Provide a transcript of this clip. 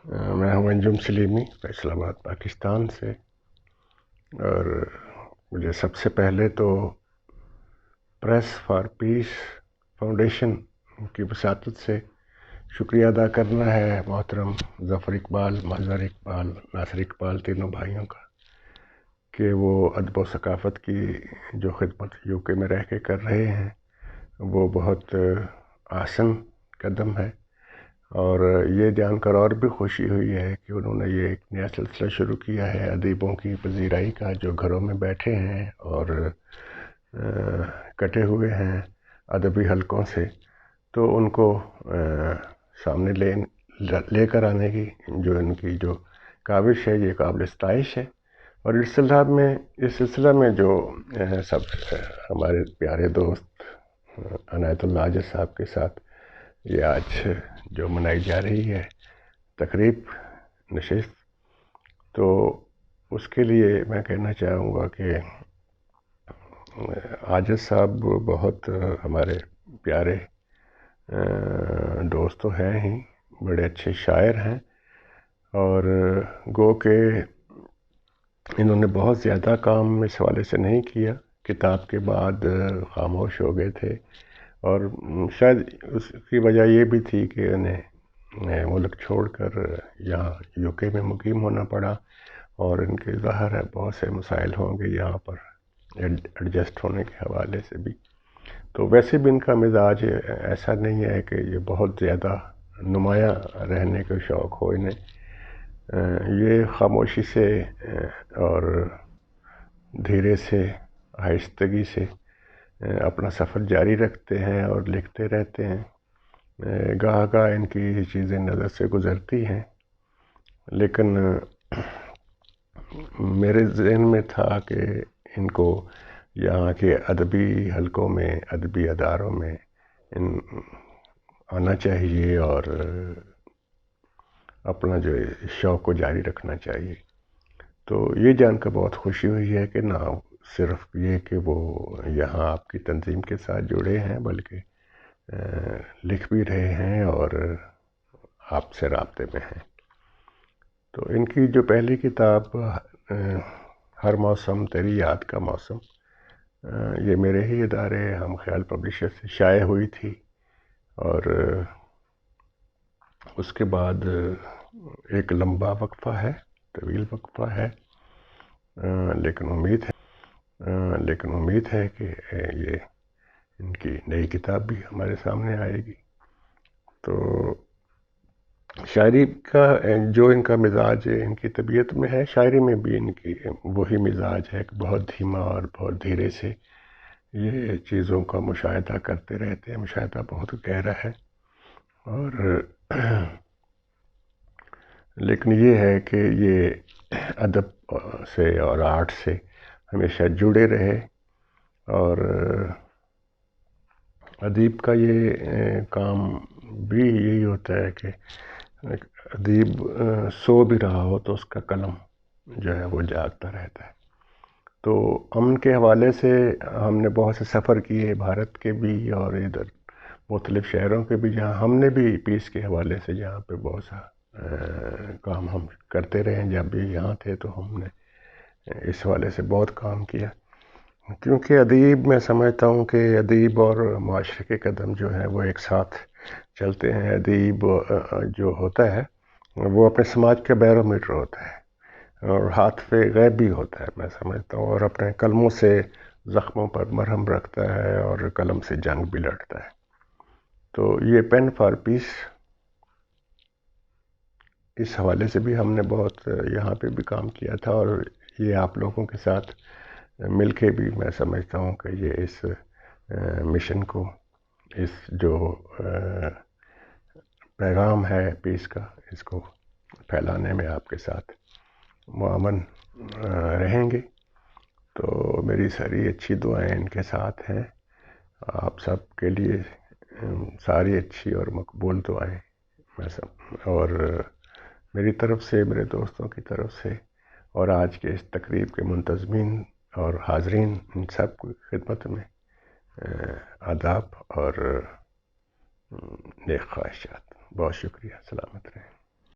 میں ہوں انجم سلیمی فیصل آباد پاکستان سے، اور مجھے سب سے پہلے تو پریس فار پیس فاؤنڈیشن کی وساطت سے شکریہ ادا کرنا ہے محترم ظفر اقبال، مظہر اقبال، ناصر اقبال تینوں بھائیوں کا، کہ وہ ادب و ثقافت کی جو خدمت یو کے میں رہ کے کر رہے ہیں وہ بہت آسن قدم ہے، اور یہ جان کر اور بھی خوشی ہوئی ہے کہ انہوں نے یہ ایک نیا سلسلہ شروع کیا ہے ادیبوں کی پذیرائی کا، جو گھروں میں بیٹھے ہیں اور کٹے ہوئے ہیں ادبی حلقوں سے، تو ان کو سامنے لے کر آنے کی جو ان کی جو کاوش ہے یہ قابل ستائش ہے۔ اور اس سلسلہ میں جو سب ہمارے پیارے دوست عنایت اللہ حاجر صاحب کے ساتھ یہ آج جو منائی جا رہی ہے تقریب نشست، تو اس کے لیے میں کہنا چاہوں گا کہ حاجر صاحب بہت ہمارے پیارے دوست تو ہیں ہی، بڑے اچھے شاعر ہیں، اور گو کہ انہوں نے بہت زیادہ کام اس حوالے سے نہیں کیا، کتاب کے بعد خاموش ہو گئے تھے، اور شاید اس کی وجہ یہ بھی تھی کہ انہیں ملک چھوڑ کر یہاں یو کے میں مقیم ہونا پڑا، اور ان کے ظاہر ہے بہت سے مسائل ہوں گے یہاں پر ایڈجسٹ ہونے کے حوالے سے بھی۔ تو ویسے بھی ان کا مزاج ایسا نہیں ہے کہ یہ بہت زیادہ نمایاں رہنے کا شوق ہو انہیں، یہ خاموشی سے اور دھیرے سے آہستگی سے اپنا سفر جاری رکھتے ہیں اور لکھتے رہتے ہیں۔ گاہ گاہ ان کی چیزیں نظر سے گزرتی ہیں، لیکن میرے ذہن میں تھا کہ ان کو یہاں کے ادبی حلقوں میں، ادبی اداروں میں آنا چاہیے اور اپنا جو شوق کو جاری رکھنا چاہیے۔ تو یہ جان کر بہت خوشی ہوئی ہے کہ نہ صرف یہ کہ وہ یہاں آپ کی تنظیم کے ساتھ جڑے ہیں، بلکہ لکھ بھی رہے ہیں اور آپ سے رابطے میں ہیں۔ تو ان کی جو پہلی کتاب ہر موسم تیری یاد کا موسم، یہ میرے ہی ادارے ہم خیال پبلشر سے شائع ہوئی تھی، اور اس کے بعد ایک لمبا وقفہ ہے، طویل وقفہ ہے، لیکن امید ہے کہ یہ ان کی نئی کتاب بھی ہمارے سامنے آئے گی۔ تو شاعری کا جو ان کا مزاج ان کی طبیعت میں ہے، شاعری میں بھی ان کی وہی مزاج ہے کہ بہت دھیما اور بہت دھیرے سے یہ چیزوں کا مشاہدہ کرتے رہتے ہیں، مشاہدہ بہت گہرا ہے، اور لیکن یہ ہے کہ یہ ادب سے اور آرٹ سے ہمیشہ جڑے رہے، اور ادیب کا یہ کام بھی یہی ہوتا ہے کہ ادیب سو بھی رہا ہو تو اس کا قلم جو ہے وہ جاگتا رہتا ہے۔ تو امن کے حوالے سے ہم نے بہت سے سفر کیے، بھارت کے بھی اور ادھر مختلف شہروں کے بھی، جہاں ہم نے بھی پیس کے حوالے سے جہاں پہ بہت سا کام ہم کرتے رہے، جب بھی یہاں تھے تو ہم نے اس حوالے سے بہت کام کیا، کیونکہ ادیب میں سمجھتا ہوں کہ ادیب اور معاشرے کے قدم جو ہیں وہ ایک ساتھ چلتے ہیں۔ ادیب جو ہوتا ہے وہ اپنے سماج کا بیرو میٹر ہوتا ہے، اور ہاتھ پہ غیب بھی ہوتا ہے میں سمجھتا ہوں، اور اپنے قلموں سے زخموں پر مرہم رکھتا ہے اور قلم سے جنگ بھی لڑتا ہے۔ تو یہ پین فار پیس، اس حوالے سے بھی ہم نے بہت یہاں پہ بھی کام کیا تھا، اور یہ آپ لوگوں کے ساتھ مل کے بھی میں سمجھتا ہوں کہ یہ اس مشن کو، اس جو پیغام ہے پیس کا، اس کو پھیلانے میں آپ کے ساتھ معاون رہیں گے۔ تو میری ساری اچھی دعائیں ان کے ساتھ ہیں، آپ سب کے لیے ساری اچھی اور مقبول دعائیں، اور میری طرف سے، میرے دوستوں کی طرف سے، اور آج کے اس تقریب کے منتظمین اور حاضرین، ان سب کی خدمت میں آداب اور نیک خواہشات۔ بہت شکریہ، سلامت رہیں۔